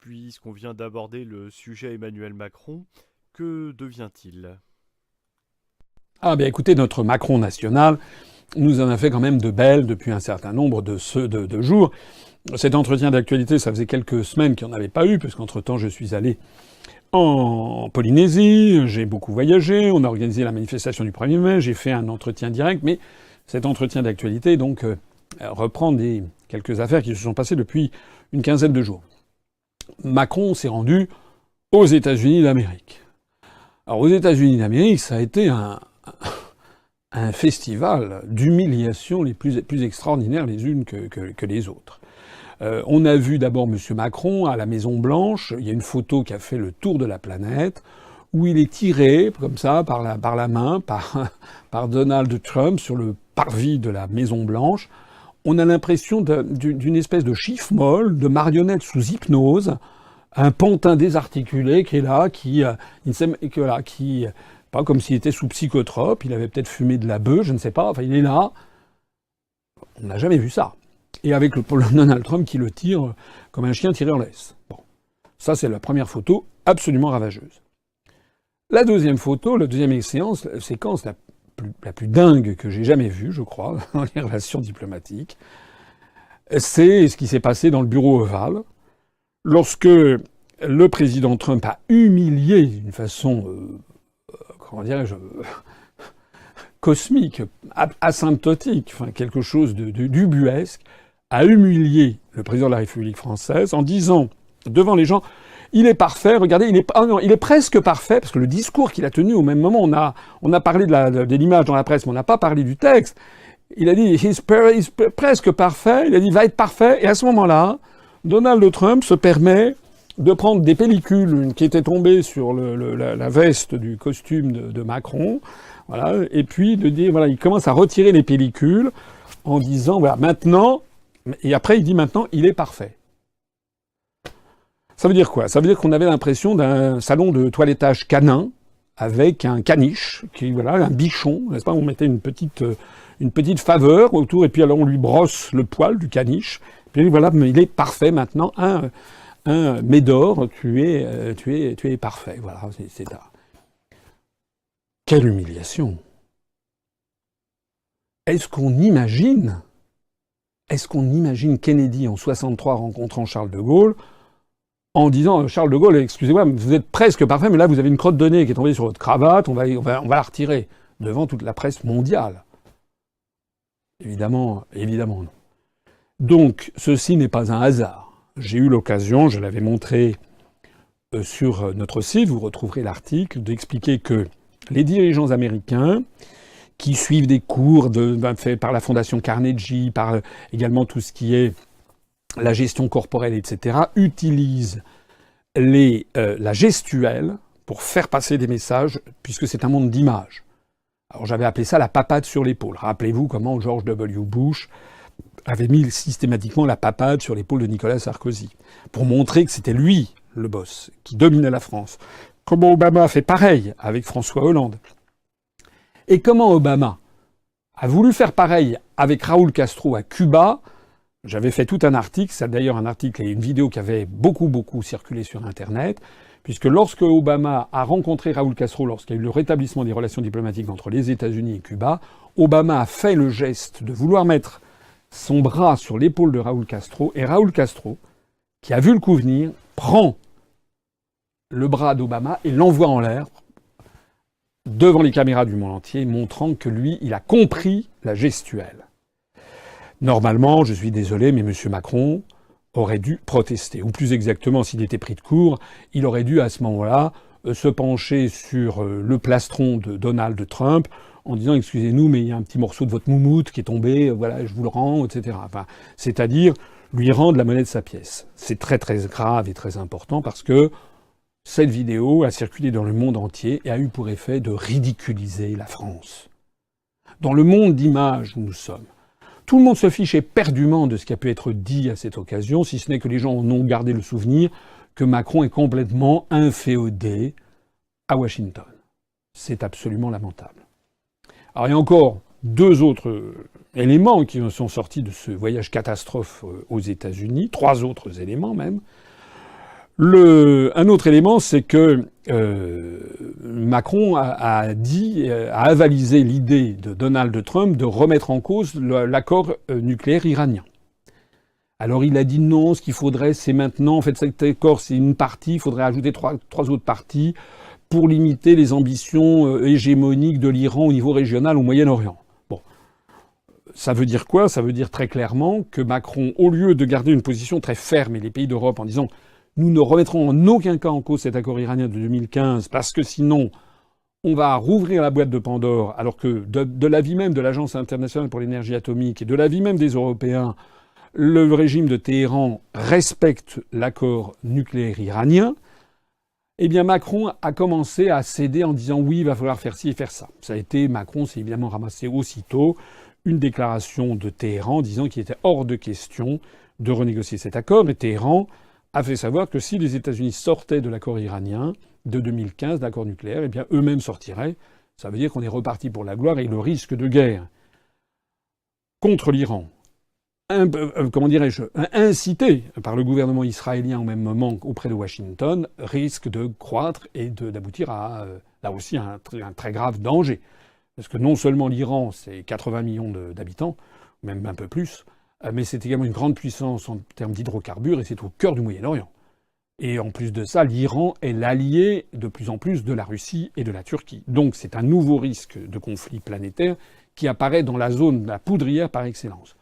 puisqu'on vient d'aborder le sujet Emmanuel Macron, que devient-il? Ah bien écoutez, notre Macron national nous en a fait quand même de belles depuis un certain nombre de jours. Cet entretien d'actualité, ça faisait quelques semaines qu'il n'y en avait pas eu, puisqu'entre-temps je suis allé en Polynésie, j'ai beaucoup voyagé, on a organisé la manifestation du 1er mai, j'ai fait un entretien direct, mais cet entretien d'actualité donc reprend quelques affaires qui se sont passées depuis une quinzaine de jours. Macron s'est rendu aux États-Unis d'Amérique. Alors aux États-Unis d'Amérique, ça a été un festival d'humiliations les plus extraordinaires les unes que les autres. On a vu d'abord M. Macron à la Maison-Blanche. Il y a une photo qui a fait le tour de la planète, où il est tiré, comme ça, par la main, par Donald Trump sur le parvis de la Maison-Blanche. On a l'impression d'une espèce de chiffre-molle, de marionnette sous hypnose, un pantin désarticulé qui est là, pas comme s'il était sous psychotrope, il avait peut-être fumé de la bœuf, je ne sais pas, enfin il est là. On n'a jamais vu ça. Et avec le Donald Trump qui le tire comme un chien tiré en laisse. Bon. Ça, c'est la première photo absolument ravageuse. La deuxième photo, la deuxième séquence la plus dingue que j'ai jamais vue, je crois, dans les relations diplomatiques, c'est ce qui s'est passé dans le bureau ovale, lorsque le président Trump a humilié d'une façon, comment dirais-je, cosmique, asymptotique, enfin quelque chose d'ubuesque, a humilié le président de la République française en disant devant les gens il est parfait, regardez, il est presque parfait, parce que le discours qu'il a tenu au même moment, on a parlé de l'image dans la presse, mais on n'a pas parlé du texte. Il a dit he's presque parfait, il a dit va être parfait, et à ce moment-là, Donald Trump se permet de prendre des pellicules qui étaient tombées sur la veste du costume de Macron, voilà, et puis de dire, voilà, il commence à retirer les pellicules en disant, voilà, maintenant, et après il dit maintenant, il est parfait. Ça veut dire quoi? Ça veut dire qu'on avait l'impression d'un salon de toilettage canin avec un caniche, un bichon, n'est-ce pas? On mettait une petite faveur autour et puis alors on lui brosse le poil du caniche. Puis voilà, mais il est parfait maintenant. Un Médor, tu es parfait. Voilà, c'est ça. Quelle humiliation! Est-ce qu'on imagine Kennedy en 63 rencontrant Charles de Gaulle en disant Charles de Gaulle, excusez-moi, vous êtes presque parfait, mais là vous avez une crotte de nez qui est tombée sur votre cravate, on va la retirer devant toute la presse mondiale. Évidemment non. Donc ceci n'est pas un hasard. J'ai eu l'occasion, je l'avais montré sur notre site, vous retrouverez l'article, d'expliquer que les dirigeants américains qui suivent des cours faits par la Fondation Carnegie, par également tout ce qui est la gestion corporelle, etc., utilisent la gestuelle pour faire passer des messages, puisque c'est un monde d'images. Alors j'avais appelé ça la papade sur l'épaule. Rappelez-vous comment George W. Bush avait mis systématiquement la papade sur l'épaule de Nicolas Sarkozy, pour montrer que c'était lui, le boss, qui dominait la France. Comment Obama a fait pareil avec François Hollande. Et comment Obama a voulu faire pareil avec Raúl Castro à Cuba. J'avais fait tout un article, c'est d'ailleurs un article et une vidéo qui avait beaucoup circulé sur Internet, puisque lorsque Obama a rencontré Raúl Castro, lorsqu'il y a eu le rétablissement des relations diplomatiques entre les États-Unis et Cuba, Obama a fait le geste de vouloir mettre son bras sur l'épaule de Raúl Castro, et Raúl Castro, qui a vu le coup venir, prend le bras d'Obama et l'envoie en l'air devant les caméras du monde entier, montrant que lui, il a compris la gestuelle. Normalement, je suis désolé, mais M. Macron aurait dû protester. Ou plus exactement, s'il était pris de court, il aurait dû à ce moment-là se pencher sur le plastron de Donald Trump en disant « Excusez-nous, mais il y a un petit morceau de votre moumoute qui est tombé, voilà, je vous le rends, etc. » Enfin, c'est-à-dire lui rendre la monnaie de sa pièce. C'est très grave et très important parce que cette vidéo a circulé dans le monde entier et a eu pour effet de ridiculiser la France. Dans le monde d'images où nous sommes, tout le monde se fiche éperdument de ce qui a pu être dit à cette occasion, si ce n'est que les gens en ont gardé le souvenir que Macron est complètement inféodé à Washington. C'est absolument lamentable. Alors il y a encore deux autres éléments qui sont sortis de ce voyage catastrophe aux États-Unis, trois autres éléments même. Un autre élément, c'est que Macron a avalisé l'idée de Donald Trump de remettre en cause l'accord nucléaire iranien. Alors il a dit non, ce qu'il faudrait, c'est maintenant, en fait cet accord c'est une partie, il faudrait ajouter trois autres parties pour limiter les ambitions hégémoniques de l'Iran au niveau régional au Moyen-Orient. Bon, ça veut dire quoi? Ça veut dire très clairement que Macron, au lieu de garder une position très ferme et les pays d'Europe en disant nous ne remettrons en aucun cas en cause cet accord iranien de 2015 parce que sinon on va rouvrir la boîte de Pandore, alors que de l'avis même de l'Agence internationale pour l'énergie atomique et de l'avis même des Européens, le régime de Téhéran respecte l'accord nucléaire iranien, eh bien Macron a commencé à céder en disant oui, il va falloir faire ci et faire ça. Macron s'est évidemment ramassé aussitôt une déclaration de Téhéran disant qu'il était hors de question de renégocier cet accord, et Téhéran a fait savoir que si les États-Unis sortaient de l'accord iranien de 2015, d'accord nucléaire, eh bien eux-mêmes sortiraient. Ça veut dire qu'on est reparti pour la gloire et le risque de guerre contre l'Iran, incité par le gouvernement israélien au même moment auprès de Washington, risque de croître et d'aboutir à, là aussi, un très grave danger. Parce que non seulement l'Iran, c'est 80 millions d'habitants, même un peu plus, mais c'est également une grande puissance en termes d'hydrocarbures et c'est au cœur du Moyen-Orient. Et en plus de ça, l'Iran est l'allié de plus en plus de la Russie et de la Turquie. Donc c'est un nouveau risque de conflit planétaire qui apparaît dans la zone de la poudrière par excellence.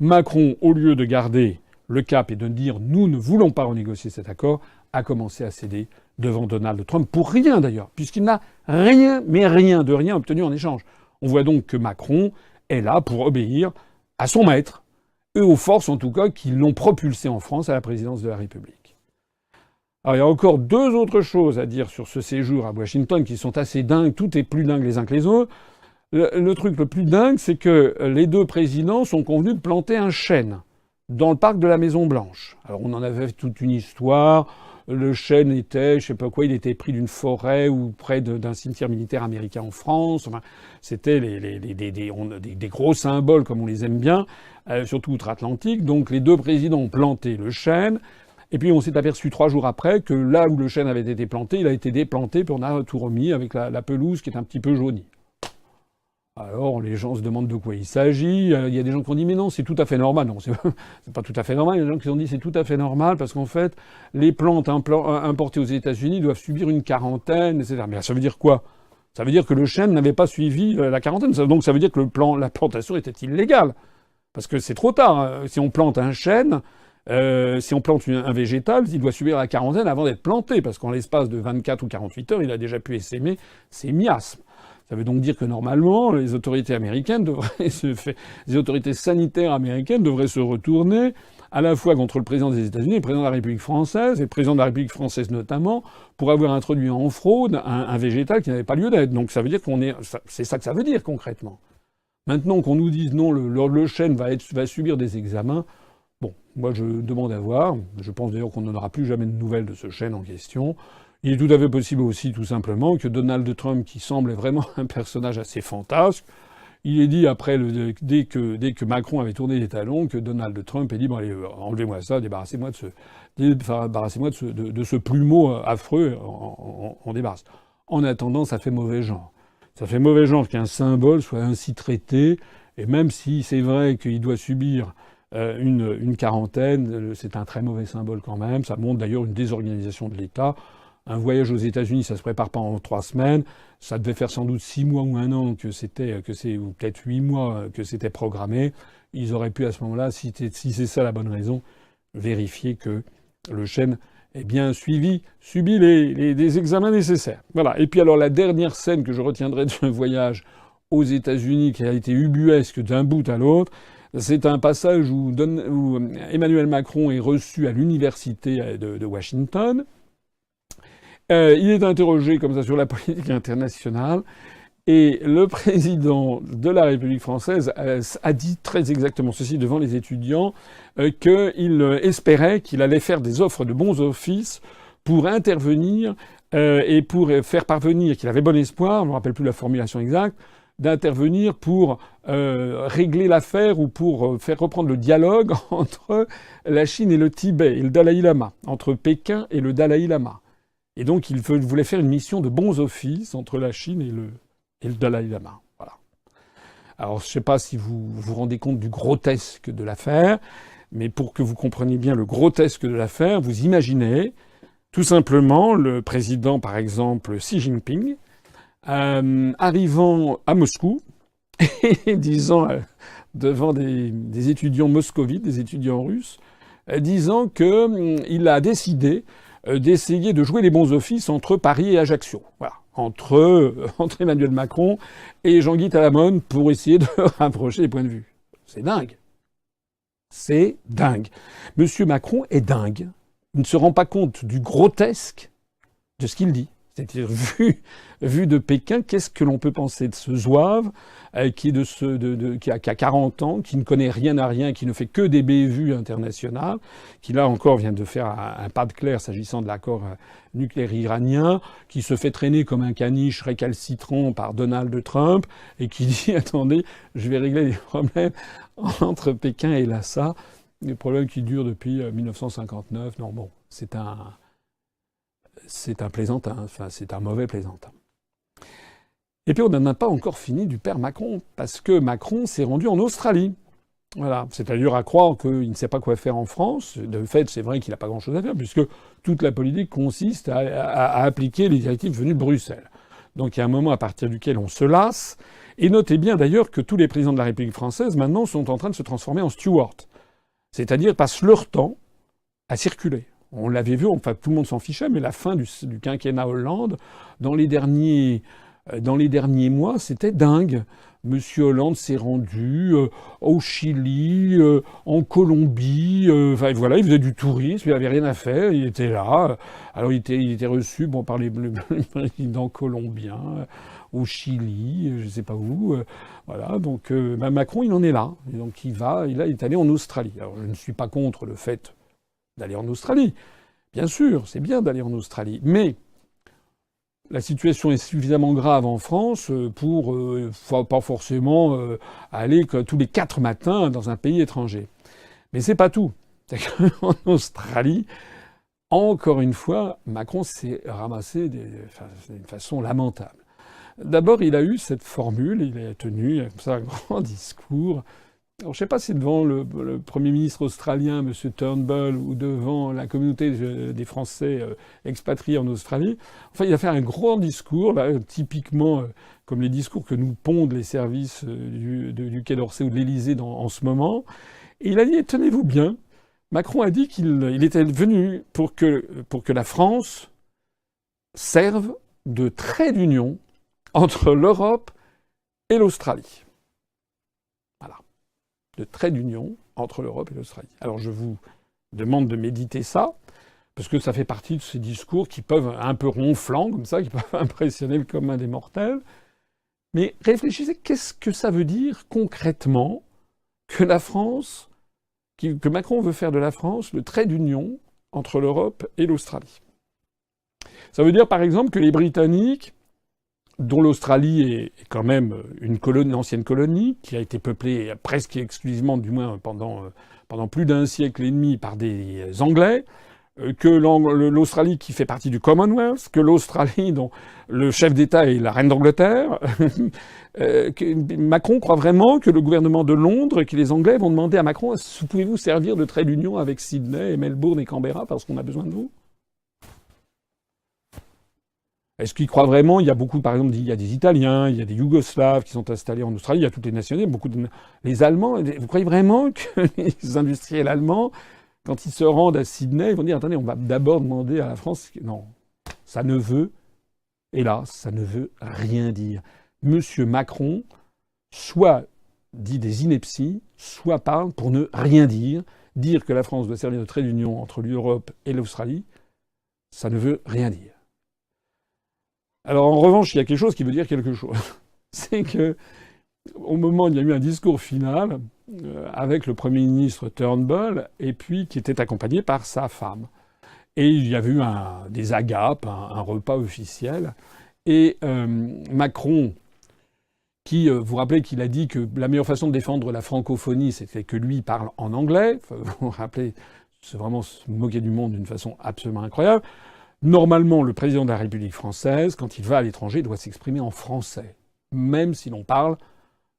Macron, au lieu de garder le cap et de dire « nous ne voulons pas renégocier cet accord », a commencé à céder devant Donald Trump, pour rien d'ailleurs, puisqu'il n'a rien, mais rien de rien obtenu en échange. On voit donc que Macron est là pour obéir à son maître, et aux forces en tout cas qui l'ont propulsé en France à la présidence de la République. Alors il y a encore deux autres choses à dire sur ce séjour à Washington qui sont assez dingues, tout est plus dingue les uns que les autres. Le truc le plus dingue, c'est que les deux présidents sont convenus de planter un chêne dans le parc de la Maison-Blanche. Alors on en avait toute une histoire. Le chêne était, je sais pas quoi, il était pris d'une forêt ou près d'un cimetière militaire américain en France. Enfin, c'était des gros symboles comme on les aime bien, surtout outre-Atlantique. Donc les deux présidents ont planté le chêne. Et puis on s'est aperçu 3 jours après que là où le chêne avait été planté, il a été déplanté, puis on a tout remis avec la pelouse qui est un petit peu jaunie. Alors les gens se demandent de quoi il s'agit. Il y a des gens qui ont dit mais non, c'est tout à fait normal. Non, c'est pas tout à fait normal. Il y a des gens qui ont dit c'est tout à fait normal parce qu'en fait les plantes importées aux États-Unis doivent subir une quarantaine, etc. Mais ça veut dire quoi? Ça veut dire que le chêne n'avait pas suivi la quarantaine. Donc ça veut dire que la plantation était illégale. Parce que c'est trop tard. Si on plante un chêne, si on plante un végétal, il doit subir la quarantaine avant d'être planté. Parce qu'en l'espace de 24 ou 48 heures, il a déjà pu essaimer ses miasmes. Ça veut donc dire que normalement, les autorités américaines les autorités sanitaires américaines devraient se retourner à la fois contre le président des États-Unis, le président de la République française, et le président de la République française notamment, pour avoir introduit en fraude un végétal qui n'avait pas lieu d'être. Donc ça veut dire c'est ça que ça veut dire concrètement. Maintenant qu'on nous dise non, le chêne va subir des examens, bon, moi je demande à voir. Je pense d'ailleurs qu'on n'en aura plus jamais de nouvelles de ce chêne en question. Il est tout à fait possible aussi, tout simplement, que Donald Trump, qui semble vraiment un personnage assez fantasque, il est dit après, dès que Macron avait tourné les talons, que Donald Trump ait dit bon allez, enlevez-moi ça, débarrassez-moi de ce plumeau affreux, on débarrasse. En attendant, ça fait mauvais genre. Ça fait mauvais genre qu'un symbole soit ainsi traité, et même si c'est vrai qu'il doit subir une quarantaine, c'est un très mauvais symbole quand même. Ça montre d'ailleurs une désorganisation de l'État. Un voyage aux États-Unis, ça se prépare pas en 3 semaines. Ça devait faire sans doute 6 mois ou 1 an ou peut-être 8 mois que c'était programmé. Ils auraient pu à ce moment-là, si c'est ça la bonne raison, vérifier que le chêne est bien subi les examens nécessaires. Voilà. Et puis alors la dernière scène que je retiendrai de ce voyage aux États-Unis, qui a été ubuesque d'un bout à l'autre, c'est un passage où Emmanuel Macron est reçu à l'université de Washington. Il est interrogé comme ça sur la politique internationale et le président de la République française a dit très exactement ceci devant les étudiants, qu'il espérait qu'il allait faire des offres de bons offices pour intervenir et pour faire parvenir, qu'il avait bon espoir, je ne me rappelle plus la formulation exacte, d'intervenir pour régler l'affaire ou pour faire reprendre le dialogue entre la Chine et le Tibet et le Dalai Lama, entre Pékin et le Dalai Lama. Et donc il voulait faire une mission de bons offices entre la Chine et le Dalai Lama. Voilà. Alors je ne sais pas si vous vous rendez compte du grotesque de l'affaire, mais pour que vous compreniez bien le grotesque de l'affaire, vous imaginez tout simplement le président, par exemple, Xi Jinping, arrivant à Moscou et disant devant des étudiants moscovites, des étudiants russes, disant qu'il a décidé d'essayer de jouer les bons offices entre Paris et Ajaccio. Voilà. Entre Emmanuel Macron et Jean-Guy Talamone pour essayer de rapprocher les points de vue. C'est dingue. C'est dingue. Monsieur Macron est dingue. Il ne se rend pas compte du grotesque de ce qu'il dit. C'est-à-dire, vu de Pékin, qu'est-ce que l'on peut penser de ce zouave qui a 40 ans, qui ne connaît rien à rien, qui ne fait que des bévues internationales, qui là encore vient de faire un pas de clair s'agissant de l'accord nucléaire iranien, qui se fait traîner comme un caniche récalcitrant par Donald Trump et qui dit « Attendez, je vais régler les problèmes entre Pékin et Lhasa ». Des problèmes qui durent depuis 1959. Non, bon, c'est un plaisantin, enfin, c'est un mauvais plaisantin. Et puis, on n'en a pas encore fini du père Macron, parce que Macron s'est rendu en Australie. Voilà. C'est-à-dire à croire qu'il ne sait pas quoi faire en France. De fait, c'est vrai qu'il n'a pas grand-chose à faire, puisque toute la politique consiste à appliquer les directives venues de Bruxelles. Donc, il y a un moment à partir duquel on se lasse. Et notez bien, d'ailleurs, que tous les présidents de la République française, maintenant, sont en train de se transformer en stewards. C'est-à-dire passent leur temps à circuler. On l'avait vu, enfin tout le monde s'en fichait, mais la fin du quinquennat Hollande, dans les derniers mois, c'était dingue. Monsieur Hollande s'est rendu au Chili, en Colombie, enfin voilà, il faisait du tourisme, il avait rien à faire, il était là. Alors il était reçu par les présidents colombiens, au Chili, je sais pas où. Voilà, donc Macron, il en est là. Et donc il est allé en Australie. Alors je ne suis pas contre le fait d'aller en Australie. Bien sûr, c'est bien d'aller en Australie. Mais la situation est suffisamment grave en France pour pas forcément aller tous les 4 matins dans un pays étranger. Mais c'est pas tout. C'est qu'en Australie, encore une fois, Macron s'est ramassé d'une façon lamentable. D'abord, il a eu cette formule, il a tenu comme ça un grand discours. Alors, je ne sais pas si devant le Premier ministre australien, M. Turnbull, ou devant la communauté des Français expatriés en Australie. Enfin, il a fait un grand discours, là, typiquement comme les discours que nous pondent les services du Quai d'Orsay ou de l'Élysée en ce moment. Et il a dit, tenez-vous bien, Macron a dit qu'il était venu pour que la France serve de trait d'union entre l'Europe et l'Australie. Voilà. De trait d'union entre l'Europe et l'Australie. Alors je vous demande de méditer ça, parce que ça fait partie de ces discours qui peuvent, un peu ronflants comme ça, qui peuvent impressionner le commun des mortels. Mais réfléchissez, qu'est-ce que ça veut dire concrètement que la France, que Macron veut faire de la France le trait d'union entre l'Europe et l'Australie? Ça veut dire par exemple que les Britanniques, dont l'Australie est quand même une ancienne colonie, qui a été peuplée presque exclusivement, du moins pendant plus d'un siècle et demi, par des Anglais, que l'Australie qui fait partie du Commonwealth, que l'Australie dont le chef d'État est la reine d'Angleterre. Macron croit vraiment que le gouvernement de Londres, que les Anglais vont demander à Macron, pouvez-vous servir de trait d'union avec Sydney et Melbourne et Canberra parce qu'on a besoin de vous? Est-ce qu'ils croient vraiment? Il y a beaucoup, par exemple, il y a des Italiens, il y a des Yougoslaves qui sont installés en Australie, il y a toutes les nationalités, les Allemands. Vous croyez vraiment que les industriels allemands, quand ils se rendent à Sydney, ils vont dire, attendez, on va d'abord demander à la France? Non. Ça ne veut, hélas, ça ne veut rien dire. Monsieur Macron, soit dit des inepties, soit parle pour ne rien dire. Dire que la France doit servir de trait d'union entre l'Europe et l'Australie, ça ne veut rien dire. Alors en revanche, il y a quelque chose qui veut dire quelque chose. C'est que au moment où il y a eu un discours final avec le Premier ministre Turnbull, et puis qui était accompagné par sa femme. Et il y avait eu des agapes, un repas officiel. Et Macron, vous vous rappelez qu'il a dit que la meilleure façon de défendre la francophonie, c'était que lui parle en anglais. Enfin, vous vous rappelez, c'est vraiment se moquer du monde d'une façon absolument incroyable. Normalement, le président de la République française, quand il va à l'étranger, doit s'exprimer en français, même si l'on parle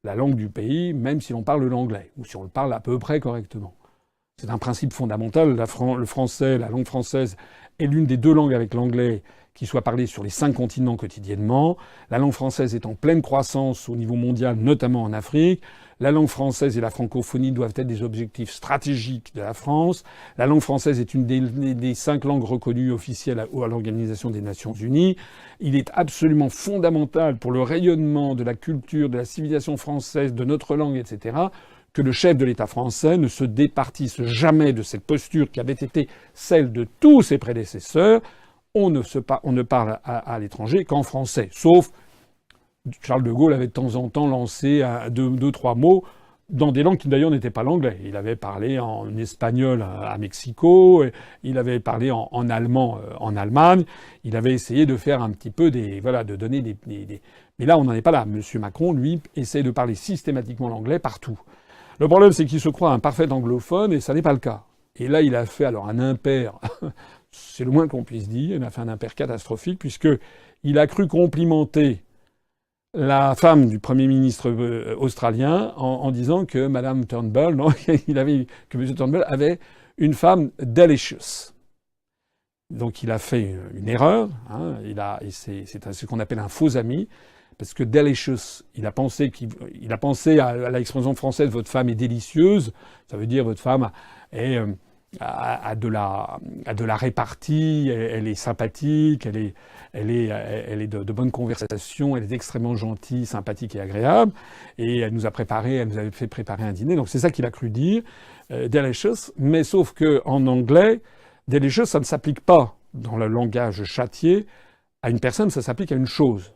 la langue du pays, même si l'on parle l'anglais, ou si on le parle à peu près correctement. C'est un principe fondamental. Le français, la langue française, est l'une des deux langues avec l'anglais qui soit parlée sur les 5 continents quotidiennement. La langue française est en pleine croissance au niveau mondial, notamment en Afrique. La langue française et la francophonie doivent être des objectifs stratégiques de la France. La langue française est une des 5 langues reconnues officielles à l'Organisation des Nations Unies. Il est absolument fondamental pour le rayonnement de la culture, de la civilisation française, de notre langue, etc., que le chef de l'État français ne se départisse jamais de cette posture qui avait été celle de tous ses prédécesseurs. On ne parle à l'étranger qu'en français, sauf Charles de Gaulle avait de temps en temps lancé deux, trois mots dans des langues qui d'ailleurs n'étaient pas l'anglais. Il avait parlé en espagnol à Mexico, il avait parlé en allemand en Allemagne. Il avait essayé de faire un petit peu de donner des. Mais là, on n'en est pas là. Monsieur Macron, lui, essaie de parler systématiquement l'anglais partout. Le problème, c'est qu'il se croit un parfait anglophone et ça n'est pas le cas. Et là, il a fait alors un impair. C'est le moins qu'on puisse dire. Il a fait un impair catastrophique puisque il a cru complimenter la femme du Premier ministre australien en disant que Madame Turnbull, que M. Turnbull avait une femme delicious. Donc il a fait une erreur. C'est ce qu'on appelle un faux ami. Parce que delicious, il a pensé à l'expression française votre femme est délicieuse. Ça veut dire votre femme a de la répartie, elle est sympathique, elle est de bonne conversation, elle est extrêmement gentille, sympathique et agréable. Et elle nous avait fait préparer un dîner. Donc c'est ça qu'il a cru dire, delicious. Mais sauf que en anglais, delicious, ça ne s'applique pas dans le langage châtié à une personne, ça s'applique à une chose.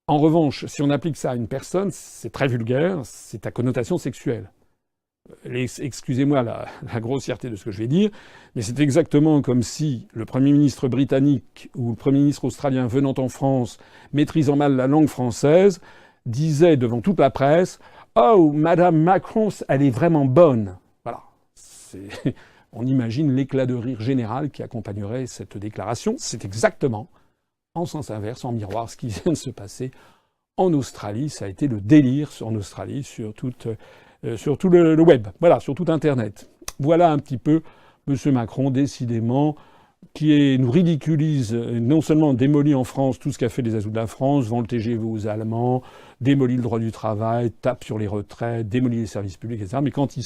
En revanche, si on applique ça à une personne, c'est très vulgaire, c'est à connotation sexuelle. Excusez-moi la grossièreté de ce que je vais dire, mais c'est exactement comme si le Premier ministre britannique ou le Premier ministre australien venant en France, maîtrisant mal la langue française, disait devant toute la presse « Oh, Madame Macron, elle est vraiment bonne !» Voilà. On imagine l'éclat de rire général qui accompagnerait cette déclaration. C'est exactement, en sens inverse, en miroir, ce qui vient de se passer en Australie. Ça a été le délire en Australie sur tout le web, voilà, sur tout Internet. Voilà un petit peu M. Macron, décidément, qui nous ridiculise, non seulement démolit en France tout ce qu'a fait les Azous de la France, vend le TGV aux Allemands, démolit le droit du travail, tape sur les retraites, démolit les services publics, etc. Mais quand il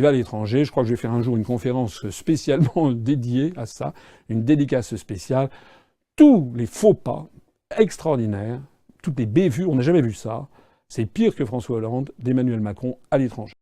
va à l'étranger, je crois que je vais faire un jour une conférence spécialement dédiée à ça, une dédicace spéciale, tous les faux pas extraordinaires, toutes les bévues, on n'a jamais vu ça. C'est pire que François Hollande d'Emmanuel Macron à l'étranger.